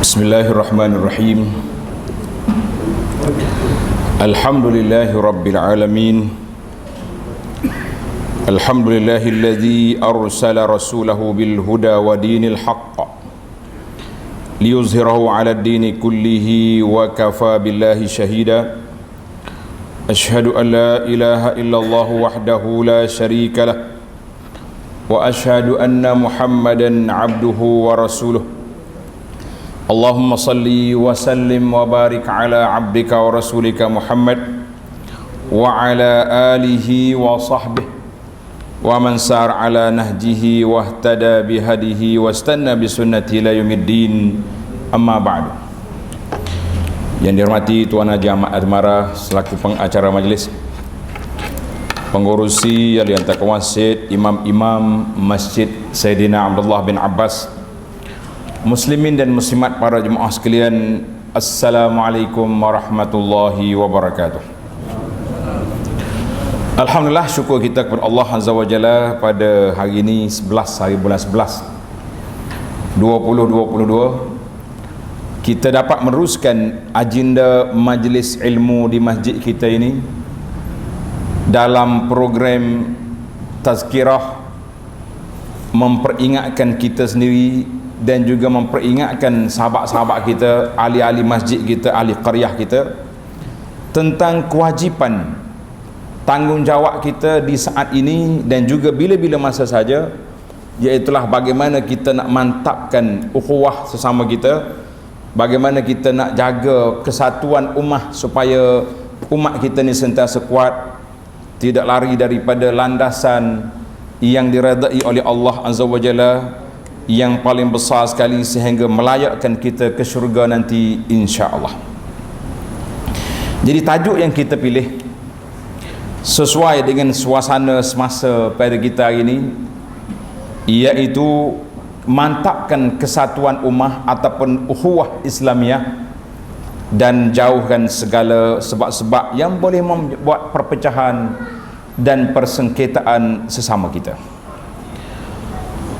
Bismillahirrahmanirrahim. Alhamdulillahi rabbil alamin. Alhamdulillahilladzi arsala rasulahu bil huda wa dinil haqq liyuzhirahu 'ala ad-dini kullihi wa kafa billahi shahida. Ashhadu an la ilaha illallah wahdahu la syarika lah wa ashhadu anna Muhammadan 'abduhu wa rasuluh. Allahumma salli wa sallim wa barik ala abdika wa rasulika Muhammad wa ala alihi wa sahbihi wa man sar ala nahjihi wa ihtada bihadihi wa istanna bisunnati ila yaumiddin, amma ba'du. Yang dihormati Tuan Haji Ahmad Azmara selaku pengacara majlis, pengurusi yang diantar kawasid, imam-imam Masjid Sayyidina Abdullah bin Abbas, muslimin dan muslimat para jemaah sekalian, Assalamualaikum warahmatullahi wabarakatuh. Alhamdulillah, syukur kita kepada Allah Azza wa Jalla pada hari ini 11 hari bulan 11 2022 kita dapat meneruskan agenda majlis ilmu di masjid kita ini dalam program tazkirah, memperingatkan kita sendiri dan juga memperingatkan sahabat-sahabat kita, ahli-ahli masjid kita, ahli qaryah kita tentang kewajipan tanggungjawab kita di saat ini dan juga bila-bila masa saja, iaitulah bagaimana kita nak mantapkan ukhuwah sesama kita, bagaimana kita nak jaga kesatuan ummah supaya umat kita ni sentiasa kuat, tidak lari daripada landasan yang diredai oleh Allah Azza wa Jalla yang paling besar sekali sehingga melayakkan kita ke syurga nanti, insya-Allah. Jadi tajuk yang kita pilih sesuai dengan suasana semasa pada kita hari ini, iaitu mantapkan kesatuan ummah ataupun ukhuwah Islamiah dan jauhkan segala sebab-sebab yang boleh membuat perpecahan dan persengketaan sesama kita.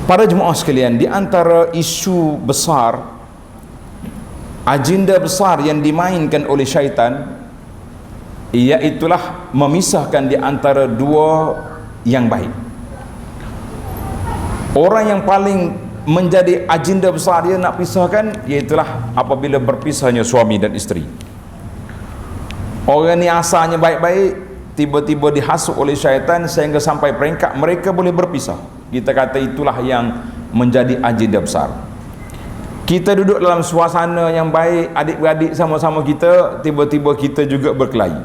Para jemaah sekalian, di antara isu besar, agenda besar yang dimainkan oleh syaitan, iaitulah memisahkan di antara dua yang baik. Orang yang paling menjadi agenda besar dia nak pisahkan, iaitulah apabila berpisahnya suami dan isteri. Orang ni asalnya baik-baik, tiba-tiba dihasut oleh syaitan sehingga sampai peringkat mereka boleh berpisah. Kita kata itulah yang menjadi agenda besar. Kita duduk dalam suasana yang baik, adik-beradik sama-sama kita, tiba-tiba kita juga berkelahi.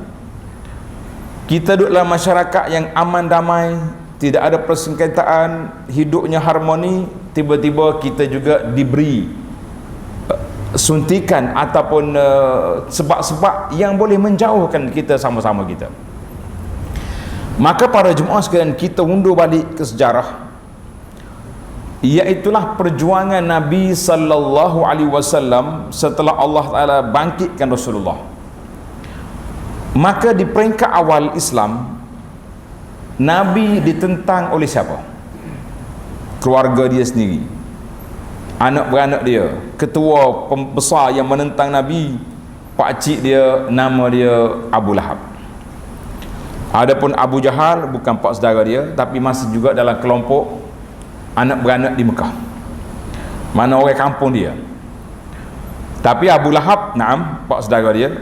Kita duduk dalam masyarakat yang aman damai, tidak ada persengketaan, hidupnya harmoni, tiba-tiba kita juga diberi suntikan ataupun sebab-sebab yang boleh menjauhkan kita sama-sama kita. Maka para jemaah sekalian, kita undur balik ke sejarah, iaitulah perjuangan Nabi sallallahu alaihi wasallam setelah Allah Taala bangkitkan Rasulullah. Maka di peringkat awal Islam, Nabi ditentang oleh siapa? Keluarga dia sendiri, anak beranak dia. Ketua pembesar yang menentang Nabi, pakcik dia, nama dia Abu Lahab. Adapun Abu Jahal bukan pak saudara dia, tapi masih juga dalam kelompok anak beranak di Mekah, mana orang kampung dia. Tapi Abu Lahab, naam, pak saudara dia.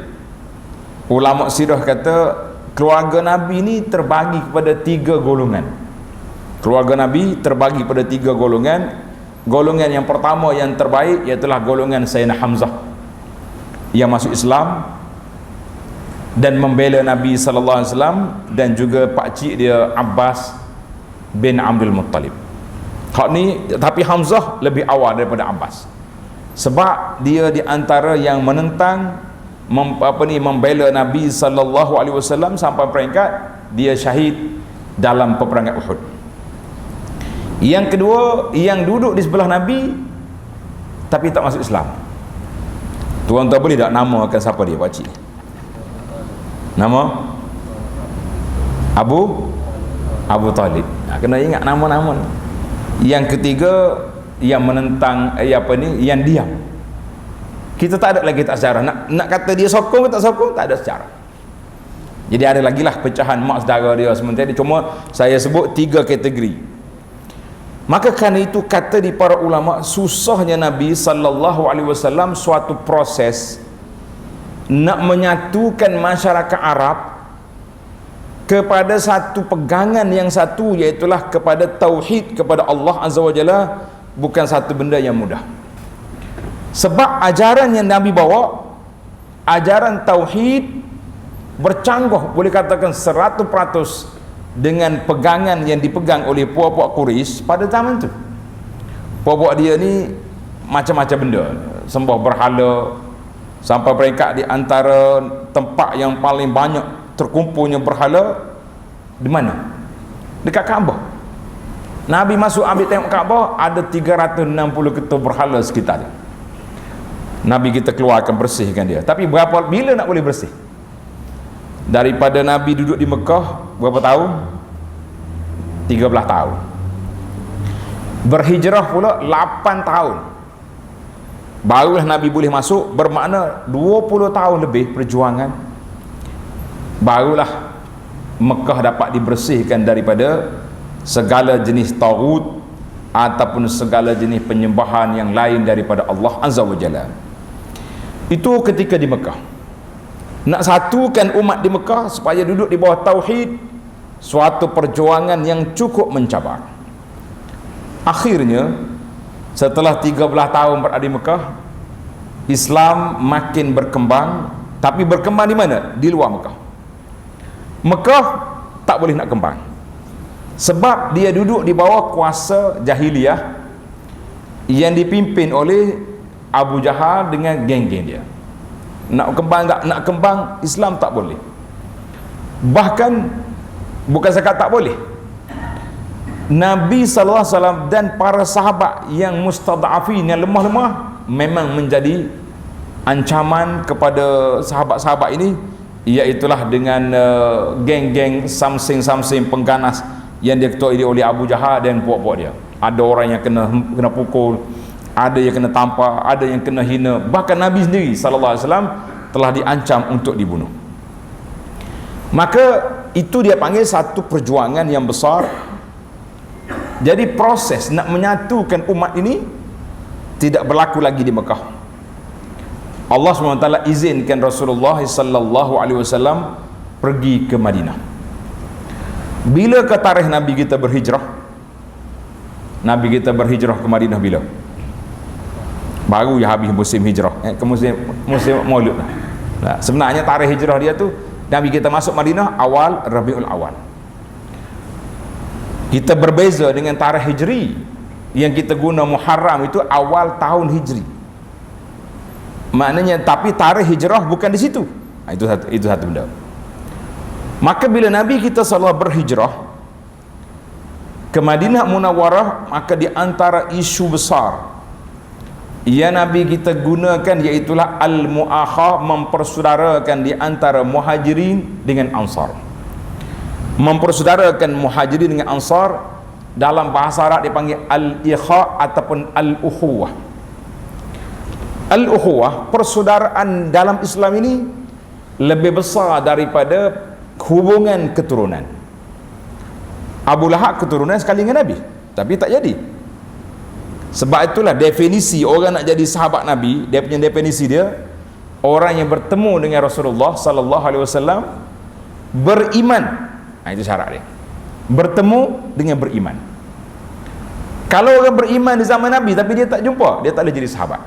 Ulama sirah kata keluarga Nabi ni terbagi kepada 3 golongan. Keluarga Nabi terbagi pada 3 golongan. Golongan yang pertama yang terbaik iaitulah golongan Sayyidina Hamzah yang masuk Islam dan membela Nabi sallallahu alaihi wasallam, dan juga pakcik dia Abbas bin Abdul Muttalib. Hak ni, tapi Hamzah lebih awal daripada Abbas, sebab dia di antara yang menentang membela Nabi sallallahu alaihi wasallam sampai peringkat dia syahid dalam peperangan Uhud. Yang kedua, yang duduk di sebelah Nabi tapi tak masuk Islam. Tuan-tuan boleh tak namakan siapa dia, pakcik? Nama Abu Talib. Kena ingat nama-nama. Yang ketiga, yang menentang yang diam. Kita tak ada lagi tak sejarah. Nak kata dia sokong ke tak sokong, tak ada sejarah. Jadi ada lagi lah pecahan mak saudara dia sementara. Cuma saya sebut 3 kategori. Maka kerana itu kata di para ulama, susahnya Nabi SAW suatu proses nak menyatukan masyarakat Arab kepada satu pegangan yang satu, iaitulah kepada tauhid kepada Allah Azza wa Jalla, bukan satu benda yang mudah. Sebab ajaran yang Nabi bawa, ajaran tauhid, bercanggah boleh katakan 100% dengan pegangan yang dipegang oleh puak-puak Quraisy pada zaman tu. Puak-puak dia ni macam-macam benda, sembah berhala, sampai peringkat di antara tempat yang paling banyak terkumpulnya berhala di mana? Dekat Kaabah. Nabi masuk ambil tengok Kaabah, ada 360 ketul berhala sekitar dia. Nabi kita keluarkan, bersihkan dia. Tapi bila nak boleh bersih? Daripada Nabi duduk di Mekah berapa tahun? 13 tahun. Berhijrah pula 8 tahun. Barulah Nabi boleh masuk, bermakna 20 tahun lebih perjuangan. Barulah Mekah dapat dibersihkan daripada segala jenis taghut ataupun segala jenis penyembahan yang lain daripada Allah Azza wa Jalla. Itu ketika di Mekah. Nak satukan umat di Mekah supaya duduk di bawah tauhid, suatu perjuangan yang cukup mencabar. Akhirnya setelah 13 tahun berada di Mekah, Islam makin berkembang. Tapi berkembang di mana? Di luar Mekah. Mekah tak boleh nak kembang, sebab dia duduk di bawah kuasa jahiliyah yang dipimpin oleh Abu Jahal dengan geng-geng dia. Nak kembang tak nak kembang, Islam tak boleh. Bahkan bukan sekat tak boleh, Nabi SAW dan para sahabat yang mustad'afin, yang lemah-lemah, memang menjadi ancaman kepada sahabat-sahabat ini, iaitulah dengan geng-geng samsing-samsing pengganas yang diketuai oleh Abu Jahal dan puak-puak dia. Ada orang yang kena pukul, ada yang kena tampar, ada yang kena hina. Bahkan Nabi sendiri SAW telah diancam untuk dibunuh. Maka itu dia panggil satu perjuangan yang besar. Jadi proses nak menyatukan umat ini tidak berlaku lagi di Mekah. Allah SWT izinkan Rasulullah SAW pergi ke Madinah. Bila ke tarikh Nabi kita berhijrah? Nabi kita berhijrah ke Madinah bila? Baru ya habis musim hijrah, ke musim Maulud lah. Nah, sebenarnya tarikh hijrah dia tu, Nabi kita masuk Madinah awal Rabiul Awal. Kita berbeza dengan tarikh Hijri yang kita guna Muharram, itu awal tahun Hijri. Maknanya, tapi tarikh hijrah bukan di situ. Itu satu benda. Maka bila Nabi kita SAW berhijrah ke Madinah Munawwarah, maka di antara isu besar yang Nabi kita gunakan iaitulah al-mu'akha, mempersaudarakan di antara muhajirin dengan ansar. Mempersaudarakan muhajirin dengan ansar, dalam bahasa Arab dipanggil al-ikha ataupun al-ukhuwah. Al-ukhuwah, persaudaraan dalam Islam ini lebih besar daripada hubungan keturunan. Abu Lahab keturunan sekali dengan Nabi, tapi tak jadi. Sebab itulah definisi orang nak jadi sahabat Nabi, dia punya definisi dia, orang yang bertemu dengan Rasulullah SAW beriman. Itu syarat dia, bertemu dengan beriman. Kalau orang beriman di zaman Nabi tapi dia tak jumpa, dia tak boleh jadi sahabat.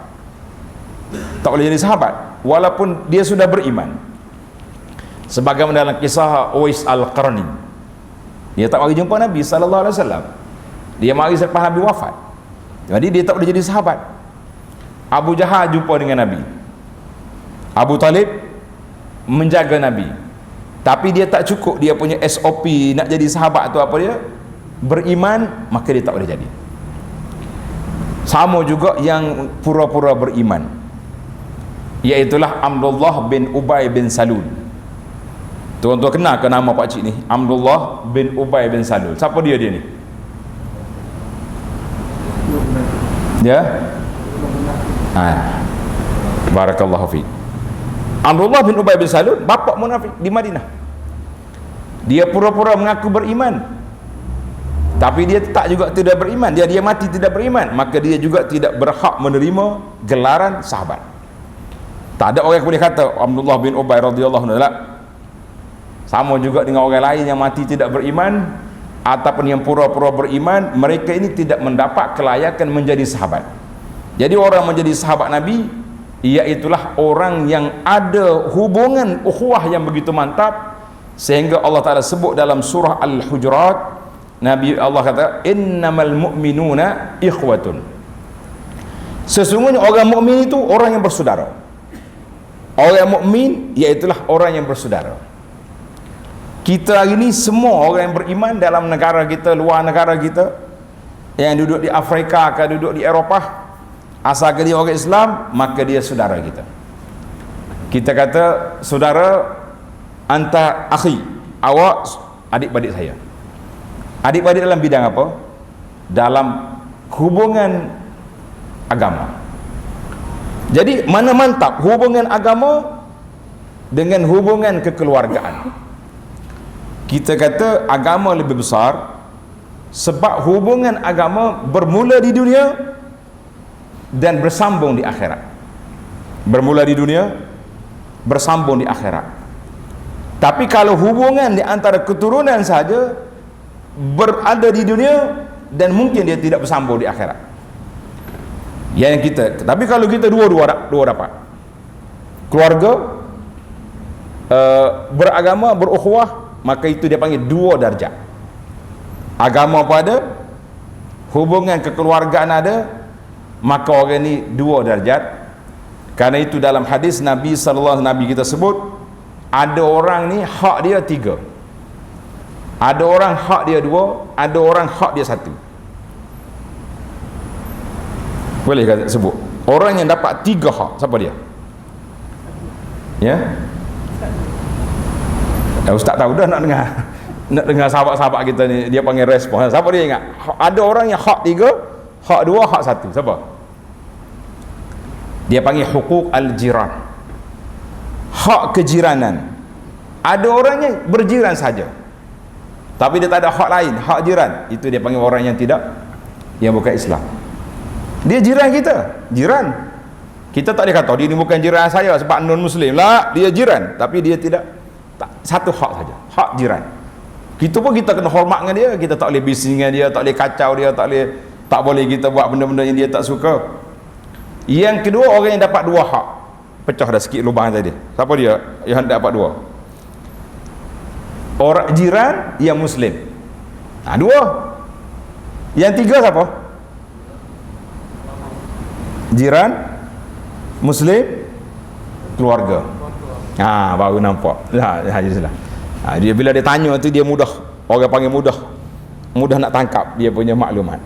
Tak boleh jadi sahabat walaupun dia sudah beriman. Sebagaimana dalam kisah Uwais Al-Qarni, dia tak mari jumpa Nabi SAW, dia mari selepas Nabi wafat. Jadi dia tak boleh jadi sahabat. Abu Jahal jumpa dengan Nabi, Abu Talib menjaga Nabi, tapi dia tak cukup dia punya SOP nak jadi sahabat tu apa dia? Beriman, maka dia tak boleh jadi. Sama juga yang pura-pura beriman, iaitulah Abdullah bin Ubay bin Salul. Tuan-tuan kenal ke nama pak cik ni? Abdullah bin Ubay bin Salul. Siapa dia ni? Ya? Barakallahu fiik. Abdullah bin Ubay bin Salul, bapa munafik di Madinah. Dia pura-pura mengaku beriman, tapi dia tak juga tidak beriman. Dia mati tidak beriman, maka dia juga tidak berhak menerima gelaran sahabat. Tak ada orang yang boleh kata Abdullah bin Ubay radhiyallahu anhu sama juga dengan orang lain yang mati tidak beriman ataupun yang pura-pura beriman. Mereka ini tidak mendapat kelayakan menjadi sahabat. Jadi orang menjadi sahabat Nabi, iaitulah orang yang ada hubungan ukhuwah yang begitu mantap, sehingga Allah Ta'ala sebut dalam surah Al-Hujurat, Nabi Allah kata innamal mu'minuna ikhwatun, sesungguhnya orang mukmin itu orang yang bersaudara. Orang mukmin iaitulah orang yang bersaudara. Kita hari ini semua orang yang beriman dalam negara kita, luar negara kita, yang duduk di Afrika ke duduk di Eropah, asalkan dia orang Islam, maka dia saudara kita. Kita kata saudara anta akhi, awak adik-beradik saya. Adik-beradik dalam bidang apa? Dalam hubungan agama. Jadi mana mantap hubungan agama dengan hubungan kekeluargaan. Kita kata agama lebih besar sebab hubungan agama bermula di dunia dan bersambung di akhirat. Bermula di dunia, bersambung di akhirat. Tapi kalau hubungan di antara keturunan saja, berada di dunia dan mungkin dia tidak bersambung di akhirat. Yang kita, tapi kalau kita dua dapat keluarga, beragama, berukhuwah, maka itu dia panggil dua darjat. Agama apa ada, hubungan kekeluargaan ada, maka orang ni dua darjat. Karena itu dalam hadis Nabi sallallahu alaihi wasallam, Nabi kita sebut ada orang ni hak dia 3, ada orang hak dia 2, ada orang hak dia 1. Boleh kata sebut orang yang dapat 3 hak, siapa dia? Ya, Ustaz tahu dah nak dengar sahabat-sahabat kita ni, dia panggil respon. Siapa dia ingat? Ada orang yang hak 3, hak 2, hak 1. Siapa? Dia panggil hukuk al-jiran, hak kejiranan. Ada orang yang berjiran saja, tapi dia tak ada hak lain, hak jiran. Itu dia panggil orang yang tidak, yang bukan Islam. Dia jiran kita, jiran. Kita tak boleh kata dia ni bukan jiran saya sebab non muslim lah, dia jiran, tapi dia tidak, satu hak saja, hak jiran. Kita pun kita kena hormat dengan dia, kita tak boleh bising dengan dia, tak boleh kacau dia, tak boleh kita buat benda-benda yang dia tak suka. Yang kedua, orang yang dapat 2 hak, pecah dah sikit lubang tadi. Siapa dia yang dapat 2? Orang jiran yang muslim. 2. Yang 3 siapa? Jiran, muslim, keluarga. Baru nampak. Dia bila dia tanya tu dia mudah, orang panggil mudah nak tangkap dia punya maklumat.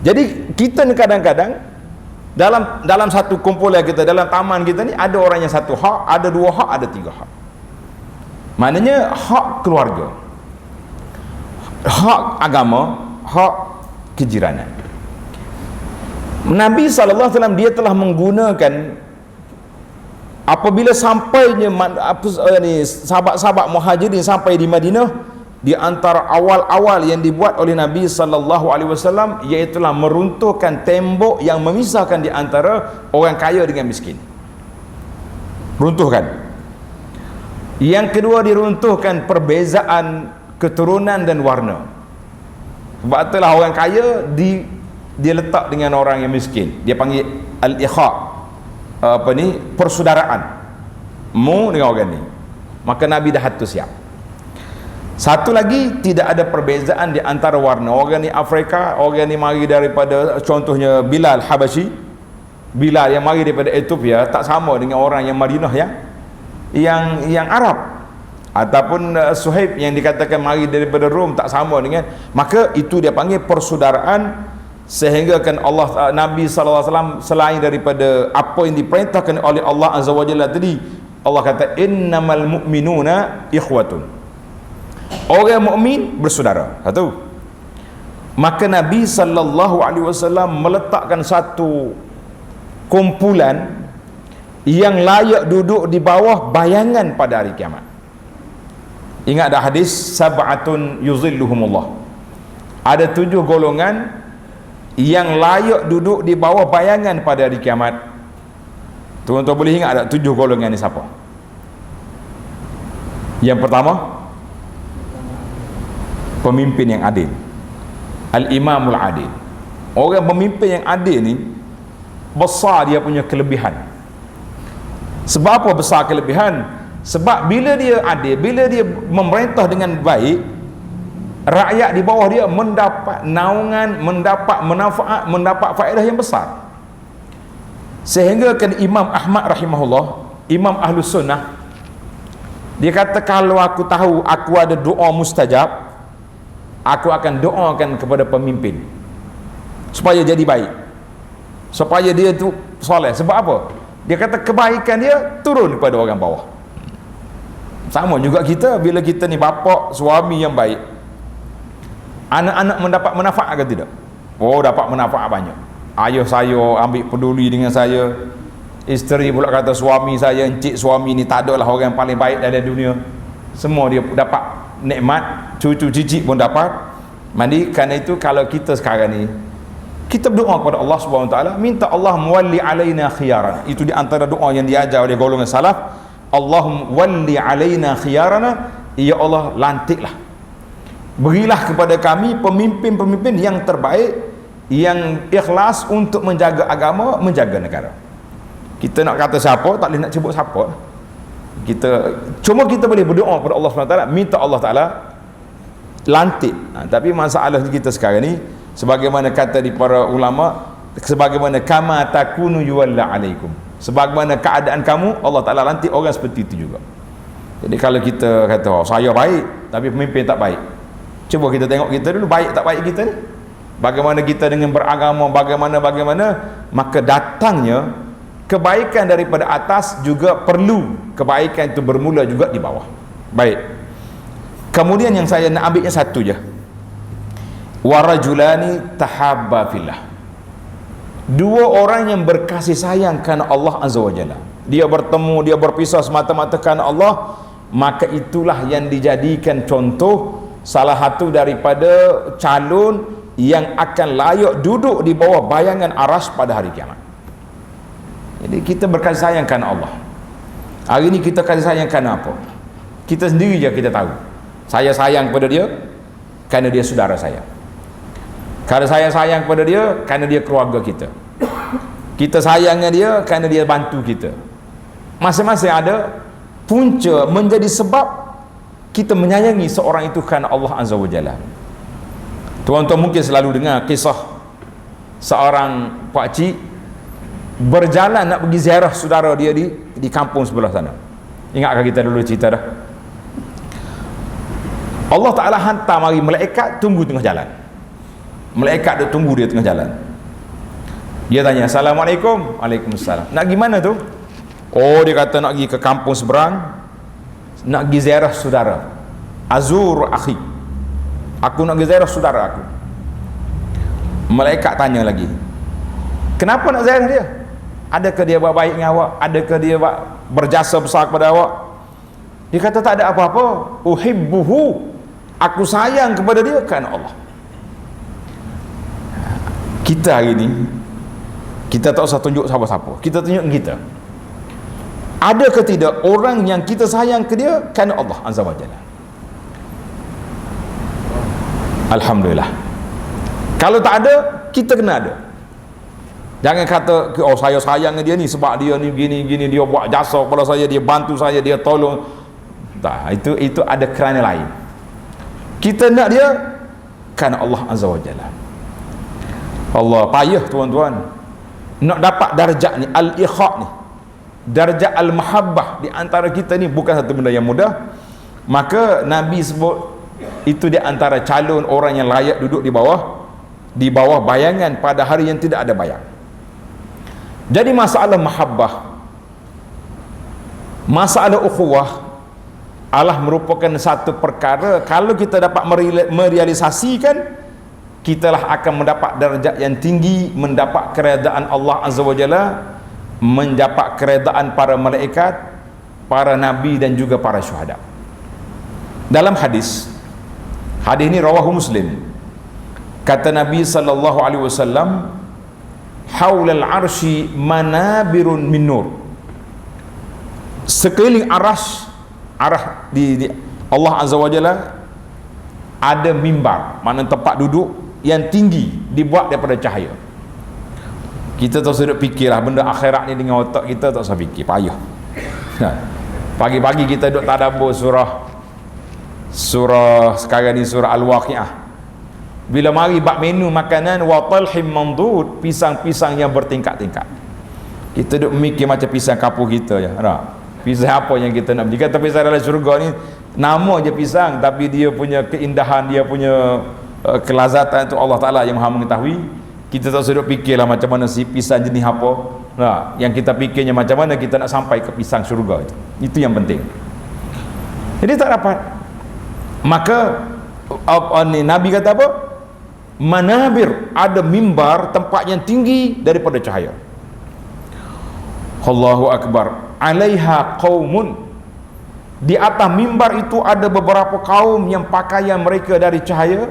Jadi kita ni kadang-kadang dalam satu kumpulan kita, dalam taman kita ni, ada orang yang 1 hak, ada 2 hak, ada 3 hak. Maknanya hak keluarga, hak agama, hak kejiranan. Nabi SAW dia telah menggunakan, apabila sampainya sahabat-sahabat Muhajirin sampai di Madinah, di antara awal-awal yang dibuat oleh Nabi SAW iaitulah meruntuhkan tembok yang memisahkan di antara orang kaya dengan miskin. Runtuhkan. Yang kedua, diruntuhkan perbezaan keturunan dan warna. Sebab itulah orang kaya dia letak dengan orang yang miskin, dia panggil al-ikha, persaudaraan mu dengan orang ni, maka Nabi dah atur siap. Satu lagi, tidak ada perbezaan di antara warna. Orang ni Afrika, orang ni mari daripada, contohnya Bilal Habashi, Bilal yang mari daripada Ethiopia, tak sama dengan orang yang Madinah yang Arab, ataupun Suhaib yang dikatakan mari daripada Rom, tak sama dengan, maka itu dia panggil persaudaraan. Sehingga kan Allah, Nabi SAW, selain daripada apa yang diperintahkan oleh Allah Azza wa Jalla tadi, Allah kata innamal mu'minuna ikhwatun, orang mukmin bersaudara. Satu. Maka Nabi SAW meletakkan satu kumpulan yang layak duduk di bawah bayangan pada hari kiamat. Ingat dah hadis sab'atun yuzilluhumullah. Ada 7 golongan yang layak duduk di bawah bayangan pada hari kiamat. Tuan-tuan boleh ingat tak 7 golongan ni siapa? Yang pertama, pemimpin yang adil, al-imamul adil. Orang pemimpin yang adil ni besar dia punya kelebihan. Sebab apa besar kelebihan? Sebab bila dia adil, bila dia memerintah dengan baik, rakyat di bawah dia mendapat naungan, mendapat manfaat, mendapat faedah yang besar. Sehingga kan Imam Ahmad rahimahullah, Imam Ahlus Sunnah, dia kata kalau aku tahu aku ada doa mustajab, aku akan doakan kepada pemimpin supaya jadi baik, supaya dia tu soleh. Sebab apa? Dia kata kebaikan dia turun kepada orang bawah. Sama juga kita, bila kita ni bapa, suami yang baik, anak-anak mendapat manfaat ke tidak? Oh, dapat manfaat banyak. Ayah saya ambil peduli dengan saya, isteri pula kata suami saya, encik suami ni tak adalah orang yang paling baik dalam dunia. Semua dia dapat nikmat, cucu cicit pun dapat. Mandi kerana itu kalau kita sekarang ni kita berdoa kepada Allah Subhanahu Wa Taala, minta Allah muwalli alaina khiyaran. Itu di antara doa yang diajar oleh golongan salaf. Allahumma walli alaina khiyarana, ya Allah lantiklah, berilah kepada kami pemimpin-pemimpin yang terbaik, yang ikhlas untuk menjaga agama, menjaga negara. Kita nak kata siapa, tak boleh nak sebut siapa. Cuma kita boleh berdoa kepada Allah SWT, minta Allah Ta'ala lantik. Tapi masalah kita sekarang ni, sebagaimana kata di para ulama, sebagaimana kama takunu yuwalla alaikum, sebagaimana keadaan kamu, Allah Ta'ala lantik orang seperti itu juga. Jadi kalau kita kata oh, saya baik tapi pemimpin tak baik, cuba kita tengok kita dulu, baik tak baik kita ni, bagaimana kita dengan beragama, bagaimana, maka datangnya kebaikan daripada atas juga perlu kebaikan itu bermula juga di bawah. Baik, kemudian yang saya nak ambilnya satu je, warajulani tahabba fillah, 2 orang yang berkasih sayang kerana Allah Azza wa Jalla. Dia bertemu, dia berpisah semata-mata kerana Allah, maka itulah yang dijadikan contoh salah satu daripada calon yang akan layak duduk di bawah bayangan aras pada hari kiamat. Jadi kita berkasih sayang kerana Allah. Hari ini kita kasih sayang kerana apa? Kita sendiri je kita tahu. Saya sayang kepada dia kerana dia saudara saya. Kalau saya sayang kepada dia kerana dia keluarga kita. Kita sayangnya dia kerana dia bantu kita. Masing-masing ada punca menjadi sebab kita menyayangi seorang itu kerana Allah Azza wa Jalla. Tuan-tuan mungkin selalu dengar kisah seorang pakcik berjalan nak pergi ziarah saudara dia di kampung sebelah sana. Ingatkah kita dulu cerita dah? Allah Ta'ala hantar mari malaikat tunggu tengah jalan. Malaikat dia tunggu dia tengah jalan. Dia tanya, Assalamualaikum. Waalaikumsalam. Nak pergi mana tu? Oh, dia kata nak pergi ke kampung seberang, nak pergi ziarah saudara. Azur akhi, aku nak pergi ziarah saudara aku. Malaikat tanya lagi, kenapa nak ziarah dia? Adakah dia buat baik dengan awak? Adakah dia buat berjasa besar kepada awak? Dia kata tak ada apa-apa. Uhibbuhu, aku sayang kepada dia kerana Allah. Kita hari ni, kita tak usah tunjuk siapa-siapa, kita tunjuk kita. Ada ke tidak orang yang kita sayang ke dia kerana Allah Azza wa Jalla? Alhamdulillah. Kalau tak ada, kita kena ada. Jangan kata oh saya sayang dia ni sebab dia ni gini-gini, dia buat jasa kepada saya, dia bantu saya, dia tolong. Tak, itu ada kerana lain. Kita nak dia kerana Allah Azza wa Jalla. Allah, payah tuan-tuan nak dapat darjat ni, al-ikha' ni, darjat al-mahabbah di antara kita ni bukan satu benda yang mudah. Maka Nabi sebut itu di antara calon orang yang layak duduk di bawah bayangan pada hari yang tidak ada bayang. Jadi masalah mahabbah, masalah ukhuwah adalah merupakan satu perkara kalau kita dapat merealisasikan, kitalah akan mendapat darjat yang tinggi, mendapat keredaan Allah Azza wa Jalla, mendapat keredaan para malaikat, para nabi dan juga para syuhada. Dalam hadis ini rawahu Muslim, kata Nabi sallallahu alaihi wasallam, haulal arsy manabirun min nur. Sekeliling arah di Allah Azza wa Jalla ada mimbar, mana tempat duduk yang tinggi dibuat daripada cahaya. Kita tak usah fikirlah benda akhirat ni dengan otak kita, tak usah fikir, payah. Pagi-pagi kita duduk tadabbur surah sekarang ni surah Al-Waqiah. Bila mari bab menu makanan, wa talhim mandud, pisang-pisang yang bertingkat-tingkat. Kita duduk mikir macam pisang kampung kita je. Pisang apa yang kita nak beli? Kata pisang dalam syurga ni nama je pisang, tapi dia punya keindahan, dia punya kelazatan itu Allah Ta'ala yang Maha mengetahui. Kita tak sedut fikirlah macam mana si pisang jenis apa. Yang kita fikirnya macam mana kita nak sampai ke pisang syurga itu yang penting. Jadi tak dapat. Maka Nabi kata apa? Manabir, ada mimbar, tempat yang tinggi daripada cahaya. Allahu Akbar. Alaiha qaumun, di atas mimbar itu ada beberapa kaum yang pakaian mereka dari cahaya,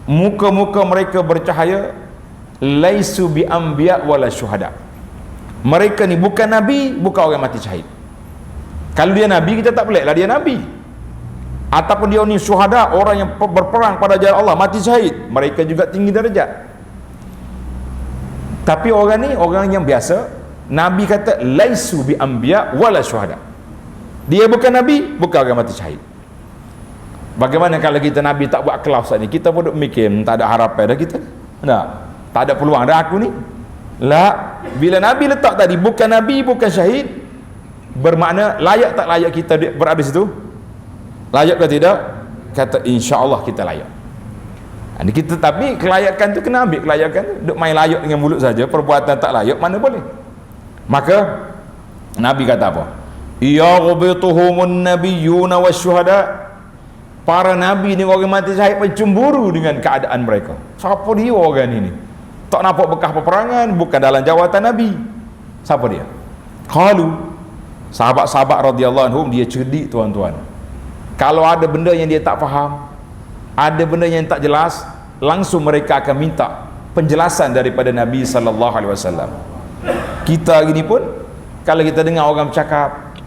muka-muka mereka bercahaya, laisu bi anbiya wala syuhada. Mereka ni bukan nabi, bukan orang mati syahid. Kalau dia nabi, kita tak peliklah dia nabi. Ataupun dia ni syuhada, orang yang berperang pada jalan Allah, mati syahid, mereka juga tinggi darjat. Tapi orang ni orang yang biasa. Nabi kata laisu bi anbiya wala syuhada. Dia bukan nabi, bukan orang mati syahid. Bagaimana kalau kita nabi tak buat kelas ni? Kita pun duk mikir tak ada harapan dah kita. Tak ada peluang dah aku ni. La, bila nabi letak tadi bukan nabi, bukan syahid, bermakna layak tak layak kita berada di situ? Layak ke tidak? Kata insya-Allah kita layak. Ini kita, tapi kelayakan tu kena ambil kelayakan tu. Duk main layak dengan mulut saja, perbuatan tak layak mana boleh. Maka Nabi kata apa? Yaghbituhumun nabiyyuna wasyuhada. Para nabi ni orang mati syahid pencemburu dengan keadaan mereka. Siapa dia orang ini? Tak nampak bekas peperangan, bukan dalam jawatan nabi. Siapa dia? Qalu, sahabat-sahabat radhiyallahu anhum, dia cerdik tuan-tuan. Kalau ada benda yang dia tak faham, ada benda yang tak jelas, langsung mereka akan minta penjelasan daripada Nabi sallallahu alaihi wasallam. Kita hari ni pun kalau kita dengar orang bercakap,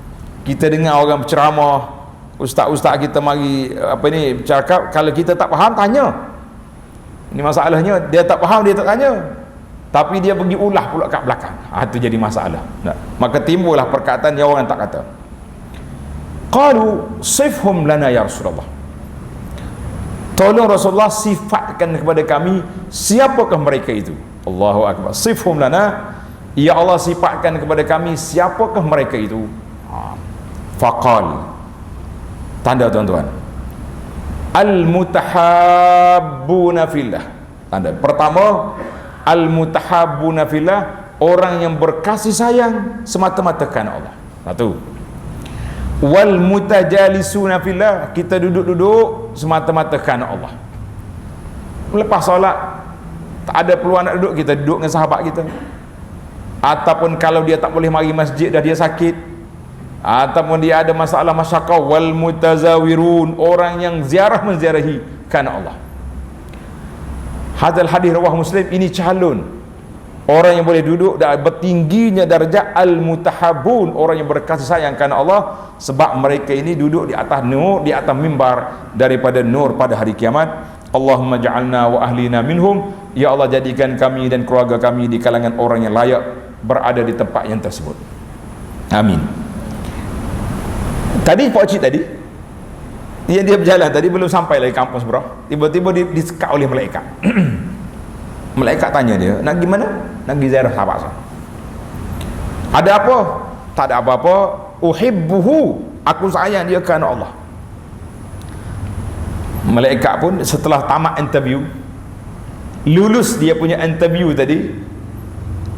kita dengar orang berceramah, ustaz-ustaz kita mari bercakap, kalau kita tak faham, tanya. Ini masalahnya, dia tak faham, dia tak tanya, tapi dia pergi ulah pula kat belakang. Itu jadi masalah. Maka timbullah perkataan yang orang tak kata. Qalu sifhum lana ya Rasulullah. Tolong Rasulullah sifatkan kepada kami siapakah mereka itu. Allahu Akbar. Sifhum lana, ya Allah sifatkan kepada kami siapakah mereka itu. Faqal, tanda tuan-tuan, al-mutahabbuna fillah. Tanda pertama, al-mutahabbuna fillah, orang yang berkasih sayang semata-mata kerana Allah. Satu. Wal mutajalisuna fillah, kita duduk-duduk semata-mata kerana Allah. Lepas solat tak ada peluang nak duduk, kita duduk dengan sahabat kita. Ataupun kalau dia tak boleh mari masjid, dah dia sakit, ataupun dia ada masalah masyarakat, wal mutazawirun, orang yang ziarah menziarahi kerana Allah. Hadal hadis rawah Muslim, ini calon orang yang boleh duduk dan bertingginya darjat al-mutahabun, orang yang berkasih sayang kerana Allah, sebab mereka ini duduk di atas nur, di atas mimbar daripada nur pada hari kiamat. Allahumma ja'alna wa ahlina minhum, ya Allah jadikan kami dan keluarga kami di kalangan orang yang layak berada di tempat yang tersebut. Amin. Tadi Pak Cik tadi yang dia berjalan tadi belum sampai lagi kampus bro, tiba-tiba disekat oleh malaikat. Malaikat tanya dia, nak pergi mana? Nak pergi ziarah sahabat saya. Ada apa? Tak ada apa-apa. Uhibbuhu, aku sayang dia kerana Allah. Malaikat pun setelah tamat interview, lulus dia punya interview tadi,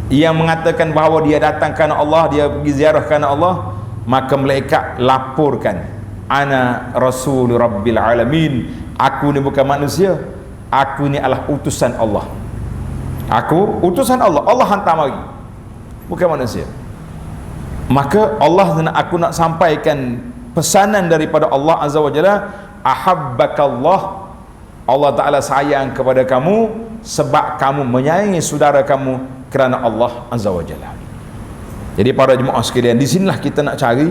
yang mengatakan bahawa dia datang kerana Allah, dia pergi ziarah kerana Allah, maka malaikat laporkan, ana rasul rabbil alamin, aku ni bukan manusia, aku ni adalah utusan Allah. Aku utusan Allah, Allah hantar mari, bukan manusia. Maka aku nak sampaikan pesanan daripada Allah Azza wa Jalla, ahabbakallah, Allah Ta'ala sayang kepada kamu sebab kamu menyayangi saudara kamu kerana Allah Azza wa Jalla. Jadi para jemaah sekalian, di sinilah kita nak cari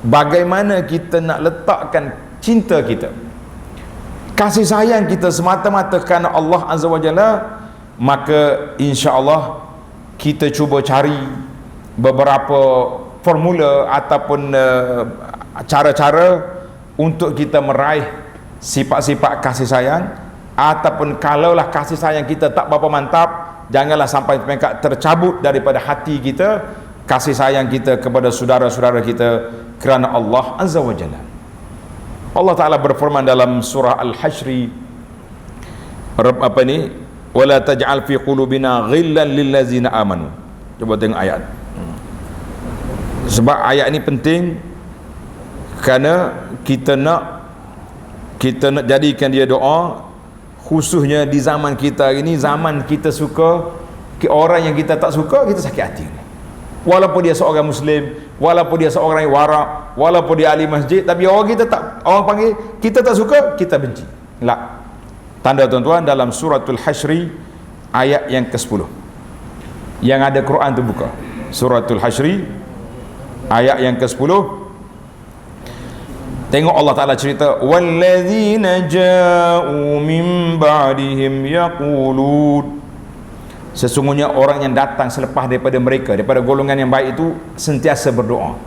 bagaimana kita nak letakkan cinta kita, kasih sayang kita semata-mata kerana Allah Azza wa Jalla. Maka insya-Allah kita cuba cari beberapa formula ataupun cara-cara untuk kita meraih sifat-sifat kasih sayang. Ataupun kalaulah kasih sayang kita tak berapa mantap, janganlah sampai mereka tercabut daripada hati kita kasih sayang kita kepada saudara-saudara kita kerana Allah Azza wa Jalla. Allah Ta'ala berfirman dalam surah Al-Hashr, wala taj'al fi qulubina ghillan lil ladzina amanu. Cuba tengok ayat. Sebab ayat ni penting kerana kita nak jadikan dia doa, khususnya di zaman kita hari ni, zaman kita suka orang yang kita tak suka, kita sakit hati. Walaupun dia seorang Muslim, walaupun dia seorang yang warak, walaupun dia ahli masjid, tapi orang panggil kita tak suka, kita benci. Tak. Tanda tuan-tuan dalam suratul Hashr ayat yang ke-10. Yang ada Quran tu buka. Suratul Hashr ayat yang ke-10. Tengok Allah Ta'ala cerita, walladzina ja'u min ba'dihim yaqulun, sesungguhnya orang yang datang selepas daripada mereka, daripada golongan yang baik itu, sentiasa berdoa.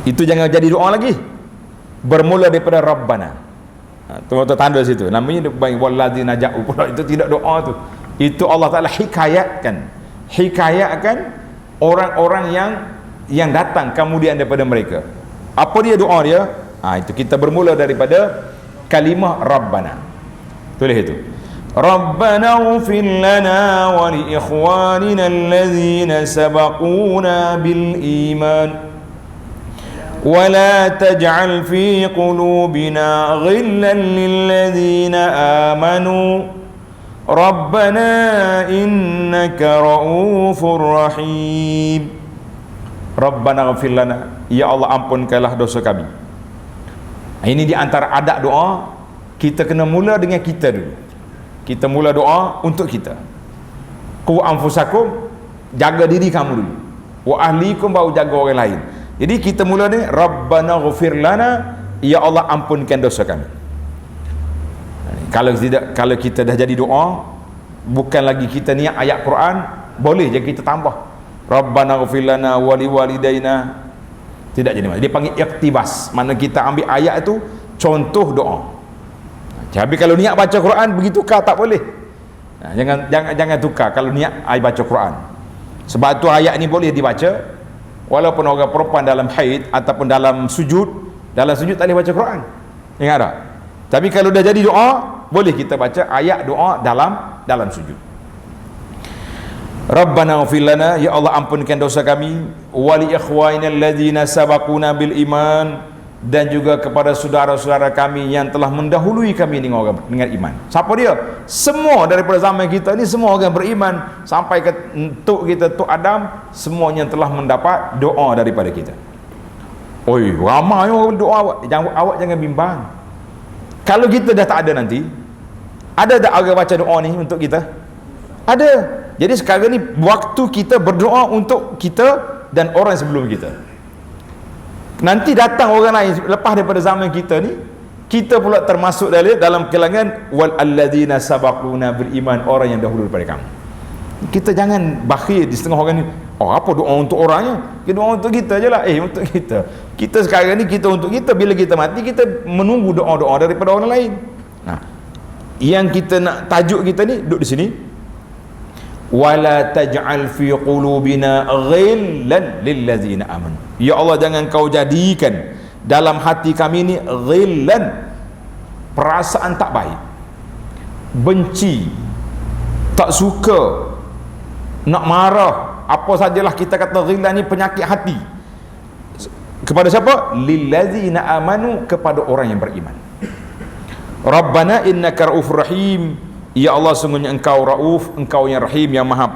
Itu jangan jadi doa lagi, bermula daripada Rabbana. Tuan-tuan tanda situ, namanya dia bagi walladzina ja'u pula, itu tidak doa tu. Itu Allah Ta'ala hikayatkan orang-orang yang datang kemudian daripada mereka. Apa dia doa dia? Itu kita bermula daripada kalimah Rabbana. Tulis itu, Rabbana ighfir lana wa li ikhwanina allazina sabaquna bil iman ولا تجعل في قلوبنا غلا للذين آمنوا ربنا إنك رؤوف رحيم. Rabbana ighfir lana, ya Allah ampunkanlah dosa kami. Ini di antara adab doa, kita kena mula dengan kita dulu. Kita mula doa untuk kita. Qu anfusakum, jaga diri kamu dulu. Wa ahlikum, baru jaga orang lain. Jadi kita mula ni, Rabbana ighfir lana, ya Allah ampunkan dosa kami. Kalau kita dah jadi doa, bukan lagi kita niat ayat Quran, boleh je kita tambah Rabbana ighfir lana wa li walidaina. Tidak jadi masalah. Dia panggil iqtibas, mana kita ambil ayat itu contoh doa. Tapi kalau niat baca Quran begitu tak boleh. Jangan tukar kalau niat baca Quran. Sebab tu ayat ni boleh dibaca walaupun orang perempuan dalam haid ataupun dalam sujud tak boleh baca Quran. Ingat tak? Tapi kalau dah jadi doa, boleh kita baca ayat doa dalam sujud. Rabbana ighfir lana, ya Allah ampunkan dosa kami, wa li ikhwanina alladzina sabaquna bil iman, dan juga kepada saudara-saudara kami yang telah mendahului kami dengan iman. Siapa dia? Semua daripada zaman kita ni, semua orang beriman, sampai ke tok Adam, semuanya telah mendapat doa daripada kita. Oi, ramai orang doa. Awak jangan bimbang. Kalau kita dah tak ada nanti, ada tak orang baca doa ni untuk kita? Ada. Jadi sekarang ni waktu kita berdoa untuk kita dan orang sebelum kita. Nanti datang orang lain lepas daripada zaman kita ni, kita pula termasuk dalam kalangan wal alladzina sabaquna bil iman, orang yang dahulu daripada kamu. Kita jangan bakhil di setengah orang ni. Oh, apa doa untuk orangnya? Kita doa untuk kita je lah. Untuk kita. Kita sekarang ni kita untuk kita, bila kita mati kita menunggu doa-doa daripada orang lain. Yang kita nak tajuk kita ni duduk di sini. Wala taj'al fi qulubina ghillan lil ladzina amanu. Ya Allah, jangan kau jadikan dalam hati kami ni ghillan, perasaan tak baik, benci, tak suka, nak marah, apa sajalah kita kata ghillan ni penyakit hati. Kepada siapa? Lil ladzina amanu, kepada orang yang beriman. Rabbana innaka raufur rahim, ya Allah sungguhnya engkau rauf, engkau yang rahim, yang maha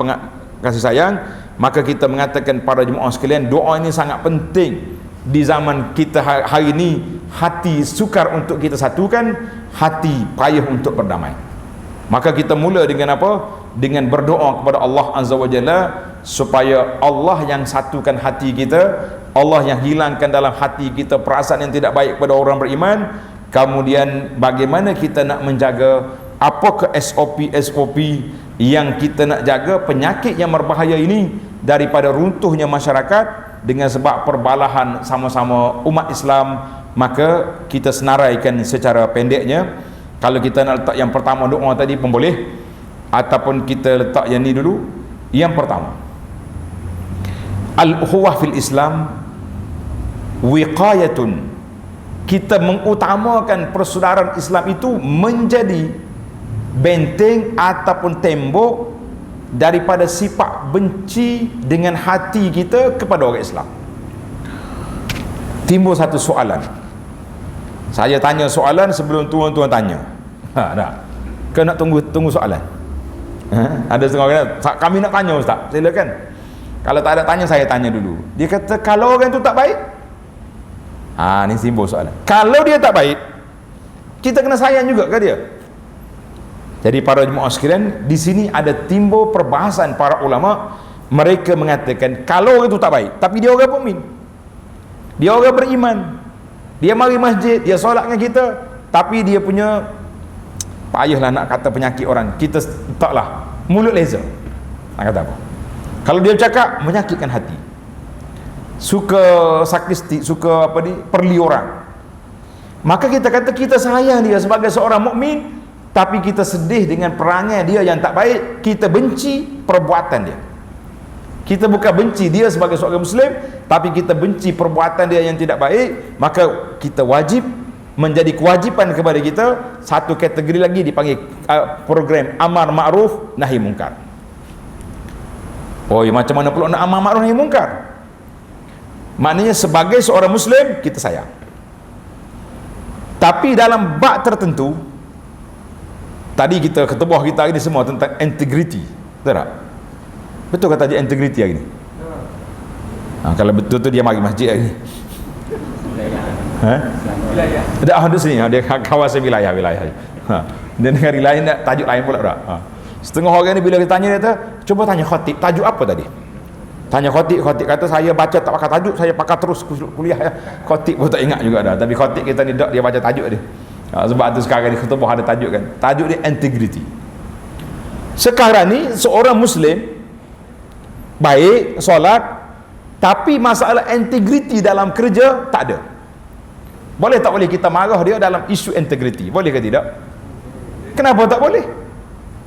kasih sayang. Maka kita mengatakan para jemaah sekalian, doa ini sangat penting di zaman kita hari ini. Hati sukar untuk kita satukan, hati payah untuk berdamai. Maka kita mula dengan apa? Dengan berdoa kepada Allah Azza wa Jalla, supaya Allah yang satukan hati kita, Allah yang hilangkan dalam hati kita perasaan yang tidak baik kepada orang beriman. Kemudian bagaimana kita nak menjaga, apakah SOP yang kita nak jaga penyakit yang berbahaya ini daripada runtuhnya masyarakat dengan sebab perbalahan sama-sama umat Islam. Maka kita senaraikan secara pendeknya. Kalau kita nak letak yang pertama doa tadi pun boleh, ataupun kita letak yang ni dulu. Yang pertama, al-ukhuwah fil Islam wiqayatun, kita mengutamakan persaudaraan Islam itu menjadi benteng ataupun tembok daripada sifat benci dengan hati kita kepada orang Islam. Timbul satu soalan, saya tanya soalan sebelum tuan-tuan tanya. Dah. Kau nak tunggu soalan? Ada setengah orang, kami nak tanya Ustaz, silakan. Kalau tak ada tanya, saya tanya dulu. Dia kata kalau orang tu tak baik, ni simbol soalan. Kalau dia tak baik, kita kena sayang juga ke dia. Jadi para jemaah sekalian, di sini ada timbul perbahasan para ulama. Mereka mengatakan kalau orang itu tak baik, tapi dia orang mukmin, dia orang beriman, dia mari masjid, dia solat dengan kita, tapi dia punya payahlah nak kata penyakit orang, kita taklah mulut leza, nak kata apa, kalau dia cakap menyakitkan hati, suka sakristik, suka apa ni, perli orang, maka kita kata kita sayang dia sebagai seorang mukmin, tapi kita sedih dengan perangai dia yang tak baik, kita benci perbuatan dia. Kita bukan benci dia sebagai seorang muslim, tapi kita benci perbuatan dia yang tidak baik. Maka kita wajib, menjadi kewajipan kepada kita, satu kategori lagi dipanggil program amar ma'ruf nahi mungkar. Macam mana pula nak amar ma'ruf nahi mungkar? Maknanya sebagai seorang muslim kita sayang, tapi dalam bab tertentu. Tadi kita ketebah kita hari ni semua tentang integriti, betul tak? Betul kata dia integriti hari ni? Kalau betul tu dia mari masjid hari ni. Tidak ada sini, dia kawasan wilayah. Dia negara lain nak tajuk lain pula tak? Setengah orang ni bila kita tanya, dia kata cuba tanya khatib tajuk apa tadi. Tanya khatib kata saya baca tak pakai tajuk, saya pakai terus kuliah ya. Khatib pun tak ingat juga dah, tapi khatib kita ni dia baca tajuk dia. Sebab tu sekarang ni khutbah ada tajuk kan, tajuk dia integrity. Sekarang ni seorang muslim baik, solat, tapi masalah integrity dalam kerja tak ada. Boleh tak boleh kita marah dia dalam isu integrity? Boleh ke tidak? Kenapa tak boleh?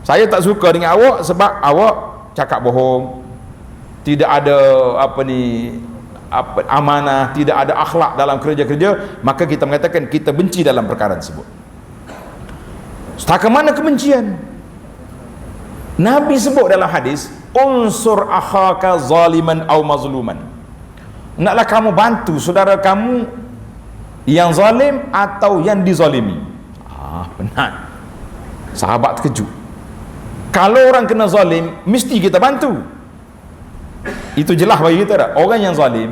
Saya tak suka dengan awak sebab awak cakap bohong, tidak ada amanah, tidak ada akhlak dalam kerja-kerja, maka kita mengatakan kita benci dalam perkara tersebut. Setakat mana kebencian? Nabi sebut dalam hadis, unsur akhaka zaliman aw mazluman. Naklah kamu bantu saudara kamu yang zalim atau yang dizalimi. Benar. Sahabat terkejut. Kalau orang kena zalim, mesti kita bantu. Itu jelas bagi kita tak? Orang yang zalim,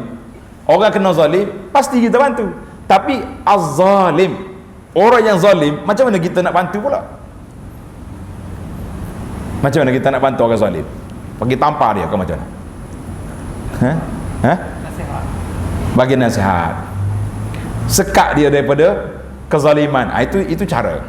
orang kena zalim, pasti kita bantu. Tapi az-zalim, orang yang zalim, macam mana kita nak bantu pula? Macam mana kita nak bantu orang zalim? Pergi tampar dia ke macam mana? Nasihat. Bagi nasihat, sekat dia daripada kezaliman. Itu cara.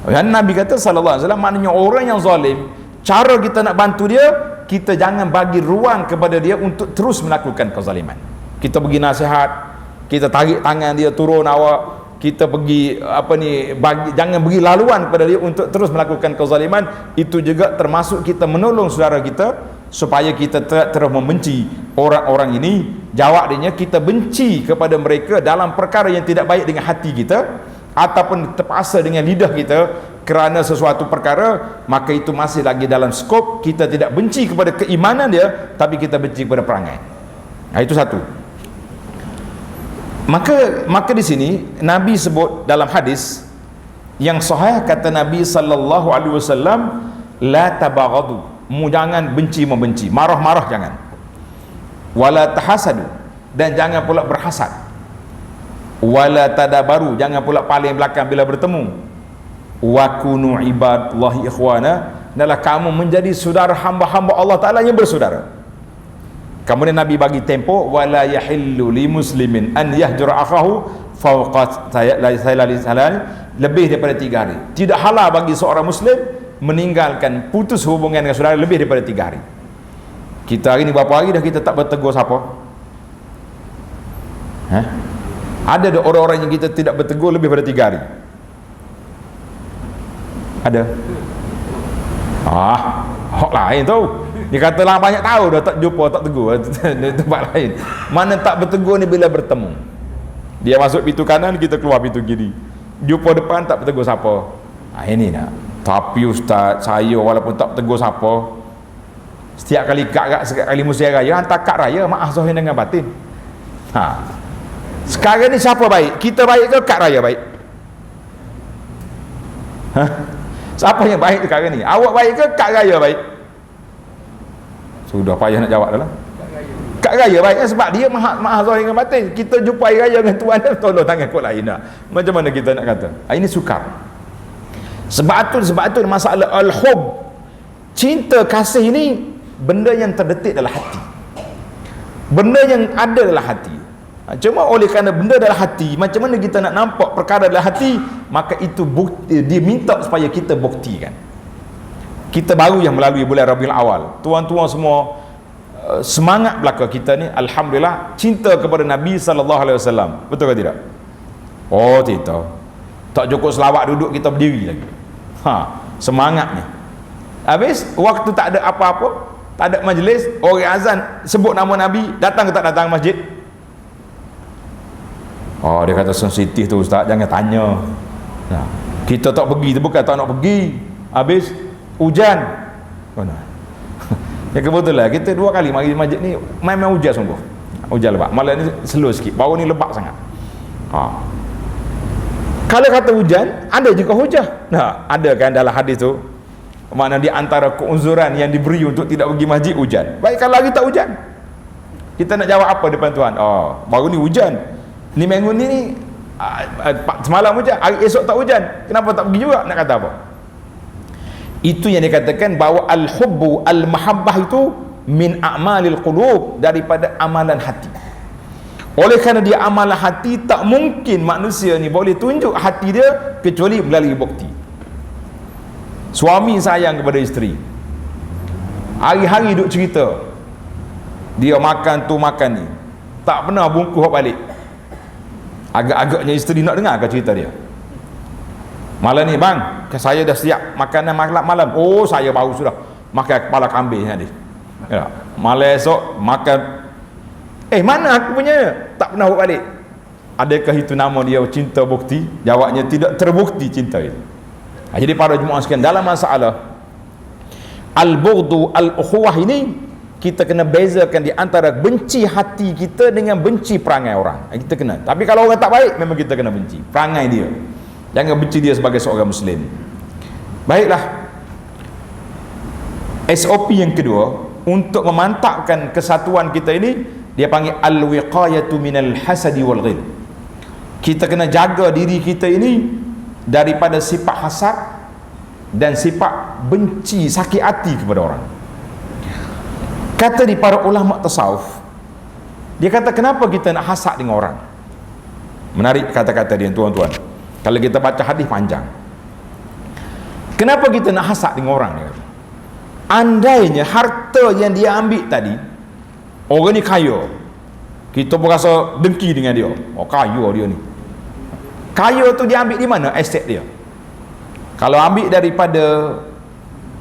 Dan Nabi kata sallallahu alaihi wasallam, maknanya orang yang zalim, cara kita nak bantu dia, kita jangan bagi ruang kepada dia untuk terus melakukan kezaliman. Kita bagi nasihat, kita tarik tangan dia turun awak, kita pergi jangan bagi laluan kepada dia untuk terus melakukan kezaliman. Itu juga termasuk kita menolong saudara kita supaya kita terus membenci orang-orang ini. Jawabnya kita benci kepada mereka dalam perkara yang tidak baik dengan hati kita, ataupun terpaksa dengan lidah kita kerana sesuatu perkara, maka itu masih lagi dalam skop kita tidak benci kepada keimanan dia, tapi kita benci kepada perangai. Itu satu. Maka di sini Nabi sebut dalam hadis yang sahih, kata Nabi sallallahu alaihi wasallam, la tabaghadu, jangan benci membenci, marah-marah jangan. Wala tahasadu, dan jangan pula berhasad. Wala tadabaru, jangan pula paling belakang bila bertemu. Wa kunu ibadallahi ikhwana, adalah kamu menjadi saudara hamba-hamba Allah Ta'ala yang bersaudara. Kemudian Nabi bagi tempo, wala yahillu li muslimin an yahjura akhahu fawqa lebih daripada 3 hari. Tidak halal bagi seorang muslim meninggalkan, putus hubungan dengan saudara lebih daripada 3 hari. Kita hari ni berapa hari dah kita tak bertegur siapa? Ada orang-orang yang kita tidak bertegur lebih daripada 3 hari? Ada? Hak lain tu. Dia kata lah banyak tahu dah tak jumpa, tak tegur di tempat lain. Mana tak bertegur ni bila bertemu. Dia masuk pintu kanan, kita keluar pintu kiri. Jumpa depan tak bertegur siapa. Ini nak. Tapi ustaz, saya walaupun tak bertegur siapa, setiap kali setiap kali musim raya hantar kad raya, maaf zahir dengan batin. Sekarang ni siapa baik? Kita baik ke kad raya baik? Siapa yang baik sekarang ni? Awak baik ke kad raya baik? Sudah payah nak jawab dah lah. Kad raya baik kan, sebab dia maha zahir dengan batin. Kita jumpa hari raya dengan Tuhan, tolong tangan kot lain dah. Macam mana kita nak kata? Ini sukar. Sebab tu masalah al-hub, cinta kasih ni benda yang terdetik dalam hati, benda yang ada dalam hati. Cuma oleh kerana benda dalam hati, macam mana kita nak nampak perkara dalam hati, maka itu bukti, dia minta supaya kita buktikan. Kita baru yang melalui bulan Rabiul Awal, tuan-tuan semua semangat belaka kita ni, alhamdulillah, cinta kepada Nabi SAW. Betul ke tidak? Oh tidak, tak cukup selawat duduk kita berdiri lagi. Semangatnya. Habis waktu tak ada apa-apa, tak ada majlis, orang azan sebut nama Nabi, datang ke tak datang masjid? Dia kata sensitif tu ustaz, jangan tanya. Kita tak pergi tu bukan tak nak pergi. Habis hujan. Mana? Ya kebetulan kita 2 kali mari masjid ni memang hujan sungguh. Hujan lebat. Malam ni slow sikit. Baru ni lebat sangat. Kalau kata hujan, ada juga hujan. Ada kan dalam hadis tu. Makna di antara keuzuran yang diberi untuk tidak pergi masjid hujan. Baik kalau lagi tak hujan, kita nak jawab apa depan Tuhan? Baru ni hujan. Ni minggu ni semalam hujan, hari esok tak hujan. Kenapa tak pergi juga? Nak kata apa? Itu yang dikatakan bahawa al-hubbu al-mahabbah itu min a'malil qulub, daripada amalan hati. Oleh kerana dia amalan hati, tak mungkin manusia ni boleh tunjuk hati dia kecuali melalui bukti. Suami sayang kepada isteri, hari-hari duk cerita, dia makan tu makan ni, tak pernah bungkus balik. Agak-agaknya isteri nak dengar ke cerita dia? Malam ni bang, saya dah siap makanan malam. Saya baru sudah makan kepala kambing tadi. Malam esok makan, mana aku punya? Tak pernah buat balik. Adakah itu nama dia cinta bukti? Jawabnya tidak terbukti cinta itu. Jadi para jemaah sekalian, dalam masalah al-bughdu al-ukhuwah ini, kita kena bezakan di antara benci hati kita dengan benci perangai orang. Kita kena. Tapi kalau orang tak baik, memang kita kena benci perangai dia. Jangan benci dia sebagai seorang muslim. Baiklah. SOP yang kedua untuk memantapkan kesatuan kita ini, dia panggil al-wiqayatu minal hasadi wal ghil. Kita kena jaga diri kita ini daripada sifat hasad dan sifat benci, sakit hati kepada orang. Kata di para ulama tasawuf, dia kata kenapa kita nak hasad dengan orang? Menarik kata-kata dia tuan-tuan. Kalau kita baca hadis panjang, kenapa kita nak hasad dengan orang? Dia kata, andainya harta yang dia ambil tadi, orang ni kaya, kita pun rasa dengki dengan dia. Kaya dia ni. Kaya tu dia ambil di mana aset dia? Kalau ambil daripada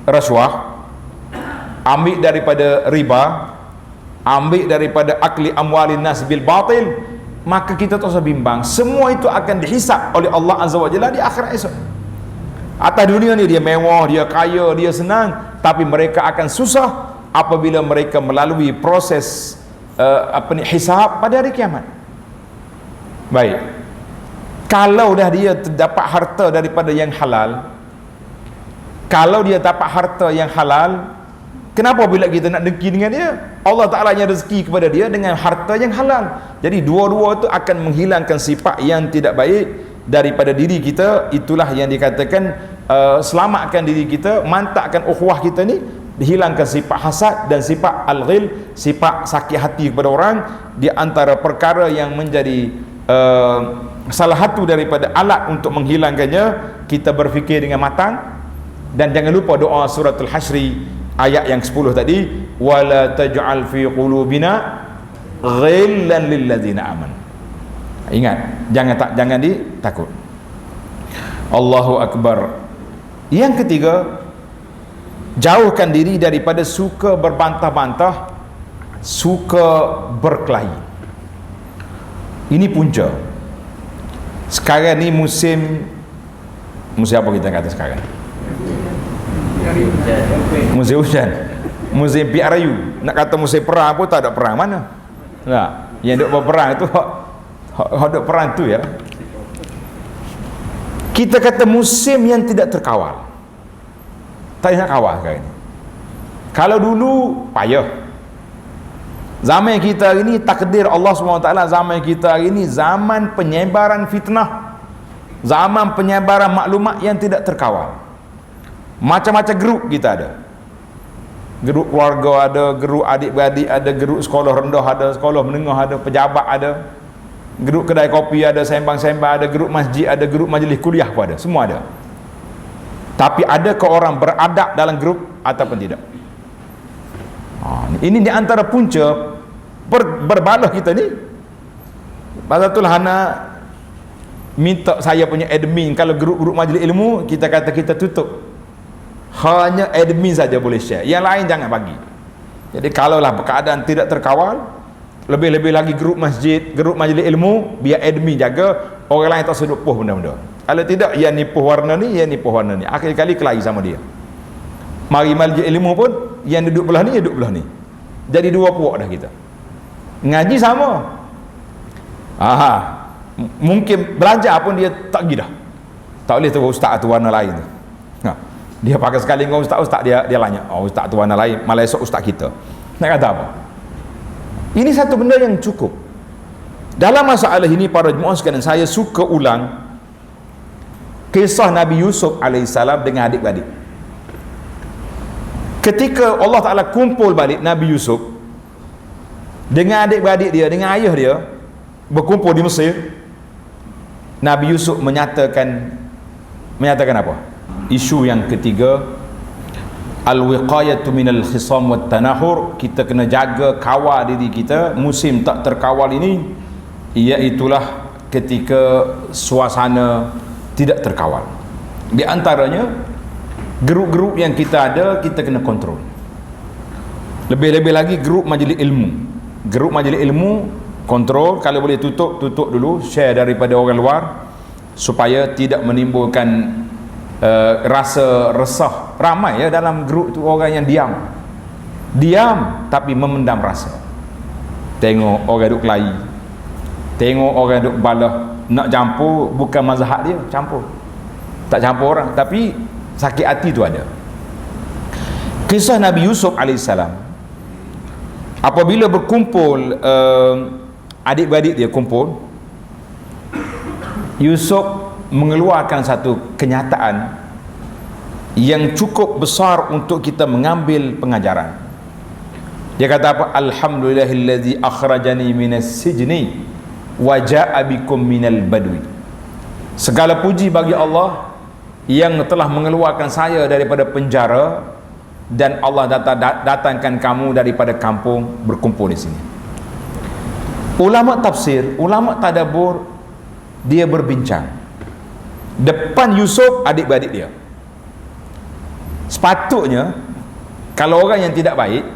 rasuah, ambil daripada riba, ambil daripada akli amwalin nas bil batil, maka kita tak usah bimbang, semua itu akan dihisap oleh Allah Azza wa Jalla di akhirat esok. Atas dunia ni dia mewah, dia kaya, dia senang, tapi mereka akan susah apabila mereka melalui proses hisab pada hari kiamat. Baik, kalau dah dia dapat harta daripada yang halal, kalau dia dapat harta yang halal, Kenapa bila kita nak dengki dengan dia? Allah Ta'ala yang rezeki kepada dia dengan harta yang halal. Jadi dua-dua itu akan menghilangkan sifat yang tidak baik daripada diri kita. Itulah yang dikatakan selamatkan diri kita, mantapkan ukhuwah kita ni, dihilangkan sifat hasad dan sifat al-ghil, sifat sakit hati kepada orang. Di antara perkara yang menjadi salah satu daripada alat untuk menghilangkannya, kita berfikir dengan matang. Dan jangan lupa doa suratul Hasyri ayat yang 10 tadi, wala taj'al fi qulubina ghillan lil ladzina amanu. Ingat, jangan ditakut. Allahu akbar. Yang ketiga, jauhkan diri daripada suka berbantah-bantah, suka berkelahi. Ini punca. Sekarang ni musim apa kita kata sekarang? Musim hujan, musim piak rayu. Nak kata musim perang pun tak ada perang mana. Nah, yang duk berperang itu hak duk perang tu ya. Kita kata musim yang tidak terkawal. Tak nak kawal sekarang ni. Kalau dulu payah. Zaman kita hari ni, takdir Allah SWT, zaman kita hari ni zaman penyebaran fitnah, zaman penyebaran maklumat yang tidak terkawal. Macam-macam grup kita ada. Grup keluarga ada, grup adik-beradik ada, grup sekolah rendah ada, sekolah menengah ada, pejabat ada, grup kedai kopi ada, sembang-sembang ada, grup masjid ada, grup majlis kuliah pun ada, semua ada. Tapi adakah orang beradab dalam grup ataupun tidak? Ini di antara punca berbalah kita ni. Pasal itulah anak minta saya punya admin, kalau grup-grup majlis ilmu, kita kata kita tutup. Hanya admin saja boleh share, yang lain jangan bagi. Jadi kalaulah keadaan tidak terkawal, lebih-lebih lagi grup masjid, grup majlis ilmu, biar admin jaga, orang lain tak sedut puh benda-benda. Kalau tidak, yang nipuh warna ni, yang nipuh warna ni, akhir kali kelahi sama dia. Mari majlis ilmu pun, yang duduk belah ni, yang duduk belah ni, jadi dua puak dah kita. Ngaji sama. Mungkin belajar pun dia tak pergi dah. Tak boleh tu ustaz tu warna lain tu. Dia pakai sekali dengan ustaz dia lanya, ustaz tu warna lain, malah esok ustaz kita. Nak kata apa? Ini satu benda yang cukup. Dalam masalah ini para jemaah sekalian, saya suka ulang kisah Nabi Yusuf alaihissalam dengan adik-beradik. Ketika Allah Ta'ala kumpul balik Nabi Yusuf dengan adik-beradik dia, dengan ayah dia, berkumpul di Mesir, Nabi Yusuf menyatakan apa? Isu yang ketiga, al-wiqayatu minal khisam wat tanahur. Kita kena jaga, kawal diri kita musim tak terkawal ini, iaitulah ketika suasana tidak terkawal. Di antaranya grup-grup yang kita ada, kita kena kontrol. Lebih-lebih lagi grup majlis ilmu. Grup majlis ilmu kontrol, kalau boleh tutup dulu, share daripada orang luar, supaya tidak menimbulkan rasa resah. Ramai ya dalam grup tu orang yang diam tapi memendam rasa. Tengok orang duk kelahi, tengok orang duk balah, nak campur, bukan mazhab dia campur, tak campur orang, tapi sakit hati tu ada. Kisah Nabi Yusuf alaihissalam, apabila berkumpul, adik-beradik dia kumpul, Yusuf mengeluarkan satu kenyataan yang cukup besar untuk kita mengambil pengajaran. Dia kata apa? Alhamdulillahillazi akhrajani minas sijni wa ja'a bikum minal badwi. Segala puji bagi Allah yang telah mengeluarkan saya daripada penjara, dan Allah datangkan kamu daripada kampung, berkumpul di sini. Ulama tafsir, ulama tadabbur, dia berbincang depan Yusuf, adik-beradik dia. Sepatutnya kalau orang yang tidak baik,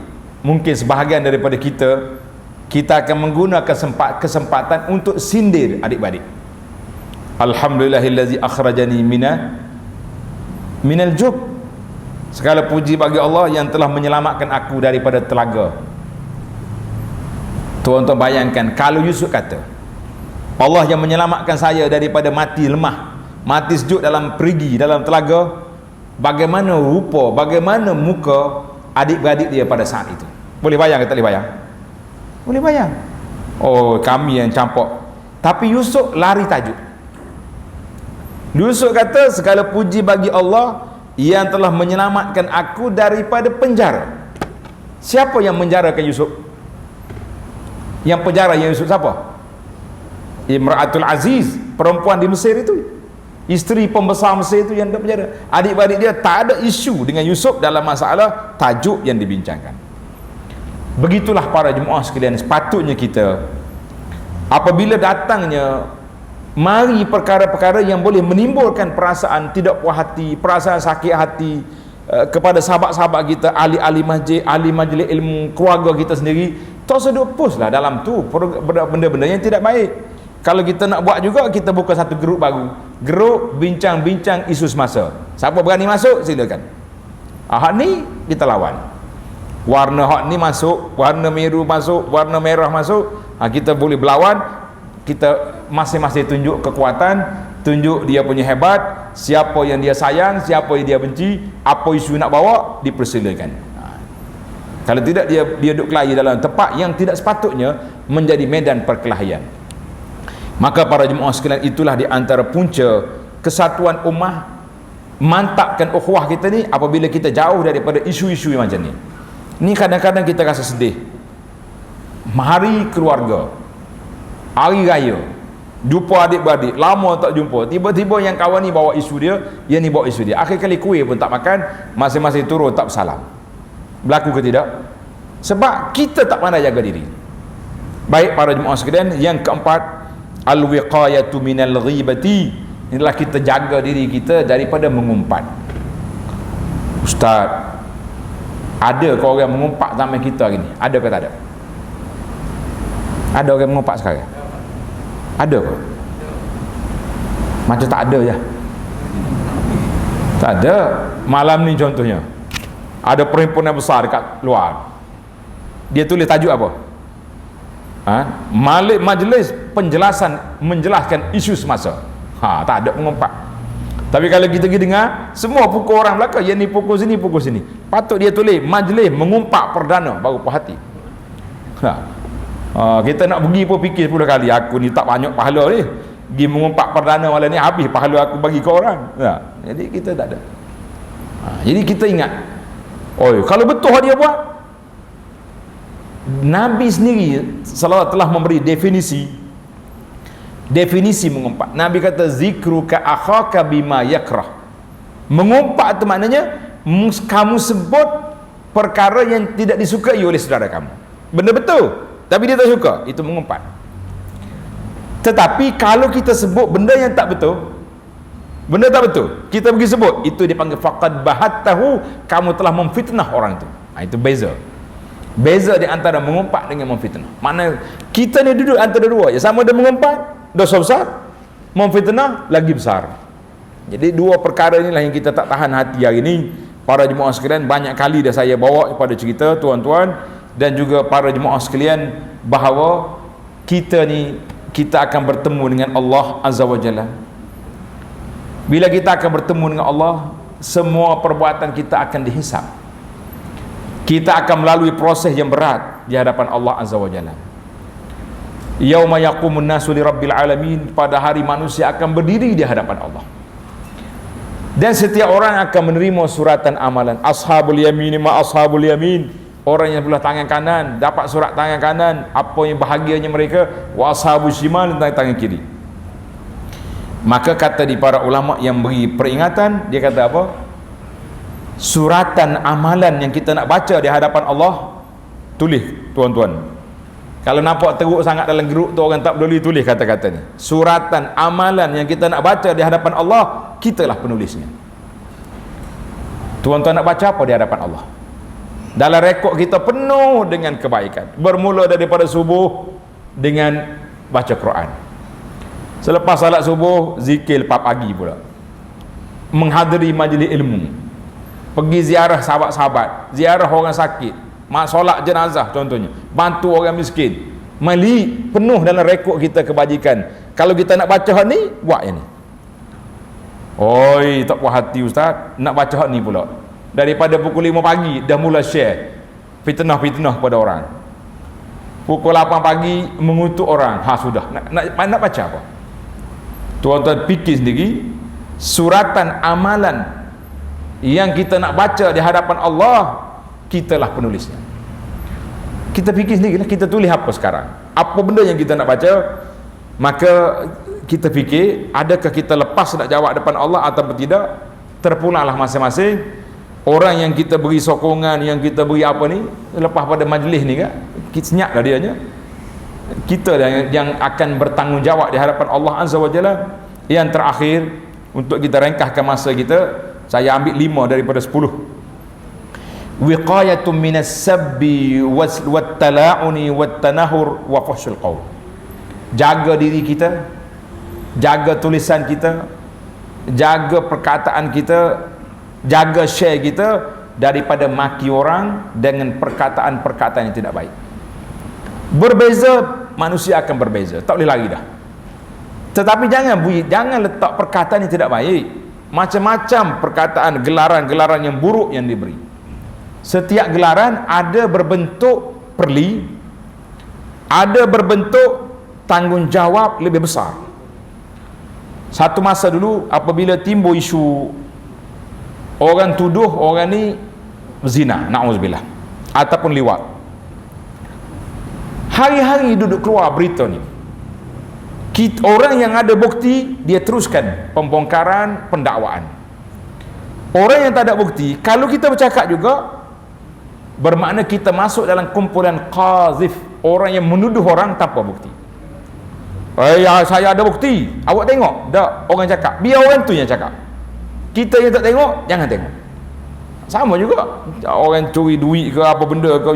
mungkin sebahagian daripada kita akan menggunakan kesempatan untuk sindir adik-beradik. Alhamdulillahillazi akhrajani minal jub. Segala puji bagi Allah yang telah menyelamatkan aku daripada telaga. Tuan-tuan bayangkan kalau Yusuf kata, Allah yang menyelamatkan saya daripada mati lemah, mati sejuk dalam perigi, dalam telaga, bagaimana rupa, bagaimana muka adik-beradik dia pada saat itu. Boleh bayang ke tak boleh bayang? Boleh bayang. Oh, kami yang campur. Tapi Yusuf lari tajuk. Yusuf kata, segala puji bagi Allah yang telah menyelamatkan aku daripada penjara. Siapa yang menjarakan Yusuf? Yang penjara yang Yusuf siapa? Imra'atul Aziz, perempuan di Mesir itu, isteri pembesar Mesir itu yang penjara. Adik-beradik dia tak ada isu dengan Yusuf dalam masalah tajuk yang dibincangkan. Begitulah para jemaah sekalian, sepatutnya kita apabila datangnya mari perkara-perkara yang boleh menimbulkan perasaan tidak puas hati, perasaan sakit hati kepada sahabat-sahabat kita, ahli-ahli masjid, ahli majlis ilmu, keluarga kita sendiri, tak sedut puslah dalam tu benda-benda yang tidak baik. Kalau kita nak buat juga, kita buka satu grup baru, grup bincang-bincang isu semasa. Siapa berani masuk, silakan. Hak ni kita lawan, warna hak ni masuk, warna biru masuk, warna merah masuk, kita boleh berlawan. Kita masing-masing tunjuk kekuatan, tunjuk dia punya hebat, siapa yang dia sayang, siapa yang dia benci, apa isu nak bawa, dipersilakan. Kalau tidak, dia duduk kelahi dalam tempat yang tidak sepatutnya menjadi medan perkelahian. Maka para jemaah sekalian, itulah di antara punca kesatuan ummah, mantapkan ukhuwah kita ni apabila kita jauh daripada isu-isu yang macam ni. Ni kadang-kadang kita rasa sedih. Hari keluarga, hari raya, jumpa adik-beradik, lama tak jumpa, tiba-tiba yang kawan ni bawa isu dia, yang ni bawa isu dia, akhir kali kuih pun tak makan, masing-masing turun tak bersalam. Berlaku ke tidak? Sebab kita tak pandai jaga diri. Baik para jemaah sekalian, yang keempat, al-wiqayatu minal ghibati, inilah kita jaga diri kita daripada mengumpat. Ustaz, ada ke orang mengumpat zaman kita hari ni? Ada ke tak ada? Ada orang mengumpat sekarang? Ada ke? Macam tak ada je. Tak ada. Malam ni contohnya, ada perhimpunan besar dekat luar, dia tulis tajuk apa? Majlis penjelasan, menjelaskan isu semasa. Tak ada pengumpat. Tapi kalau kita pergi dengar, semua pukul orang belakang, yang ni pukul sini, pukul sini. Patut dia tulis majlis mengumpat perdana, baru puas hati. Kita nak pergi pun fikir 10 kali, aku ni tak banyak pahala ni, pergi mengumpat perdana malam ni, habis pahala aku bagi ke orang. Jadi kita tak ada. Jadi kita ingat, kalau betul dia buat, Nabi sendiri sallallahu telah memberi definisi mengumpat. Nabi kata, zikruka akhaka bima yakrah. Mengumpat itu maknanya kamu sebut perkara yang tidak disukai oleh saudara kamu, benda betul tapi dia tak suka, itu mengumpat. Tetapi kalau kita sebut benda yang tak betul, benda tak betul, kita pergi sebut, itu dipanggil faqad bahattahu, kamu telah memfitnah orang itu. Itu beza di antara mengumpat dengan memfitnah. Maknanya kita ni duduk antara dua je, sama ada mengumpat dosa besar, memfitnah lagi besar. Jadi dua perkara inilah yang kita tak tahan hati hari ini. Para jemaah sekalian, banyak kali dah saya bawa kepada cerita tuan-tuan dan juga para jemaah sekalian, bahawa kita akan bertemu dengan Allah Azza wa Jalla. Bila kita akan bertemu dengan Allah, semua perbuatan kita akan dihisab. Kita akan melalui proses yang berat di hadapan Allah Azza wa Jalla. Yauma yaqumun nasu li rabbil alamin, pada hari manusia akan berdiri di hadapan Allah. Dan setiap orang akan menerima suratan amalan. Ashabul yamin ma ashabul yamin, orang yang belah tangan kanan dapat surat tangan kanan, apa yang bahagianya mereka. Wa ashabus shimal, tangan kiri. Maka kata di para ulama yang beri peringatan, dia kata apa? Suratan amalan yang kita nak baca di hadapan Allah, tulis tuan-tuan. Kalau nampak teruk sangat dalam grup tu, orang tak peduli, tulis kata-kata ni. Suratan amalan yang kita nak baca di hadapan Allah, kitalah penulisnya. Tuan-tuan nak baca apa di hadapan Allah? Dalam rekod kita penuh dengan kebaikan. Bermula daripada subuh dengan baca Quran. Selepas salat subuh, zikir 4 pagi pula. Menghadiri majlis ilmu. Pergi ziarah sahabat-sahabat, ziarah orang sakit, solat jenazah contohnya, bantu orang miskin. Mali penuh dalam rekod kita kebajikan. Kalau kita nak baca hak ni, buat yang ni. Tak puas hati ustaz, nak baca hak ni pula. daripada pukul 5 pagi dah mula share fitnah-fitnah pada orang. Pukul 8 pagi mengutuk orang. Sudah nak baca apa? Tuan-tuan fikir sendiri, suratan amalan yang kita nak baca di hadapan Allah, kitalah penulisnya. Kita fikir sendiri lah, kita tulis apa sekarang, apa benda yang kita nak baca. Maka kita fikir, adakah kita lepas nak jawab depan Allah atau tidak? Terpulanglah masing-masing. Orang yang kita beri sokongan, yang kita beri apa ni, lepas pada majlis ni kan, kita senyaplah dianya. Kita yang akan bertanggungjawab di hadapan Allah Azza wa Jalla. Yang terakhir, untuk kita ringkaskan masa kita, saya ambil 5 daripada 10. Wiqayatun minas sabbi wat tala'uni wat tanahur wa fuhsyul qaul. Jaga diri kita, jaga tulisan kita, jaga perkataan kita, jaga share kita daripada maki orang dengan perkataan-perkataan yang tidak baik. Berbeza, manusia akan berbeza, tak boleh lari dah. Tetapi jangan letak perkataan yang tidak baik. Macam-macam perkataan, gelaran-gelaran yang buruk yang diberi. Setiap gelaran ada berbentuk perli, ada berbentuk tanggungjawab lebih besar. Satu masa dulu apabila timbul isu orang tuduh orang ni zina, na'udzubillah, ataupun liwat, hari-hari duduk keluar berita ni. Orang yang ada bukti, dia teruskan pembongkaran, pendakwaan. Orang yang tak ada bukti, kalau kita bercakap juga, bermakna kita masuk dalam kumpulan qazif, orang yang menuduh orang tanpa bukti. Saya ada bukti, awak tengok tak orang cakap, biar orang tu yang cakap. Kita yang tak tengok, jangan tengok. Sama juga orang curi duit ke apa benda ke,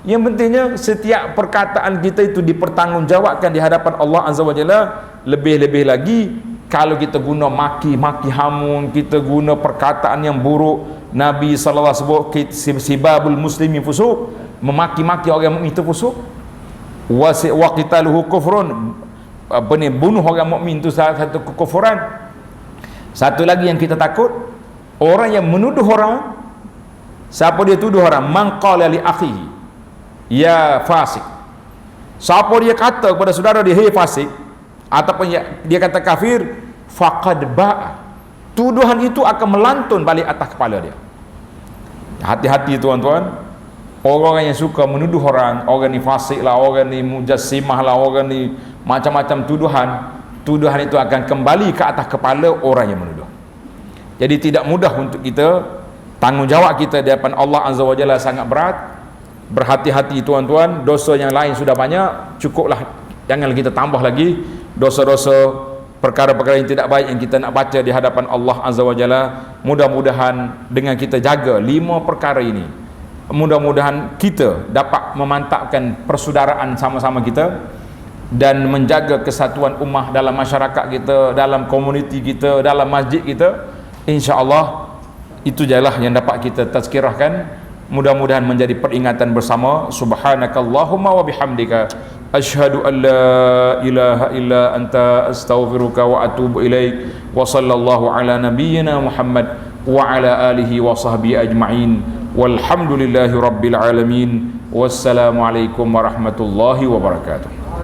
yang pentingnya setiap perkataan kita itu dipertanggungjawabkan di hadapan Allah Azza wa Jalla. Lebih-lebih lagi kalau kita guna maki hamun, kita guna perkataan yang buruk. Nabi sallallahu alaihi wasallam sebut sibabul muslimi fusuq, memaki-maki orang mukmin itu fusuq. Wa qitaluhu kufrun, bunuh orang mukmin itu satu kekufuran. Satu lagi yang kita takut, orang yang menuduh orang. Siapa dia tuduh orang? Man qala li akhihi ya fasik. Siapa dia kata kepada saudara dia, hey fasik, ataupun dia kata kafir, faqad ba'a, tuduhan itu akan melantun balik atas kepala dia. Hati-hati tuan-tuan, orang yang suka menuduh orang ni fasik lah, orang ni mujassimah lah, orang ni macam-macam tuduhan itu akan kembali ke atas kepala orang yang menuduh. Jadi tidak mudah untuk kita, tanggungjawab kita di hadapan Allah Azza wa Jalla sangat berat. Berhati-hati tuan-tuan, dosa yang lain sudah banyak, cukuplah, jangan kita tambah lagi dosa-dosa, perkara-perkara yang tidak baik yang kita nak baca di hadapan Allah Azza wa Jalla. Mudah-mudahan dengan kita jaga 5 perkara ini, mudah-mudahan kita dapat memantapkan persaudaraan sama-sama kita dan menjaga kesatuan ummah dalam masyarakat kita, dalam komuniti kita, dalam masjid kita. InsyaAllah itu jalah yang dapat kita tazkirahkan. Mudah-mudahan menjadi peringatan bersama. Subhanakallahumma wa bihamdika asyhadu an la ilaha illa anta astaghfiruka wa atubu ilaik. Wa sallallahu ala nabiyyina Muhammad wa ala alihi wa sahbihi ajma'in. Walhamdulillahi rabbil alamin. Wassalamu alaikum warahmatullahi wabarakatuh.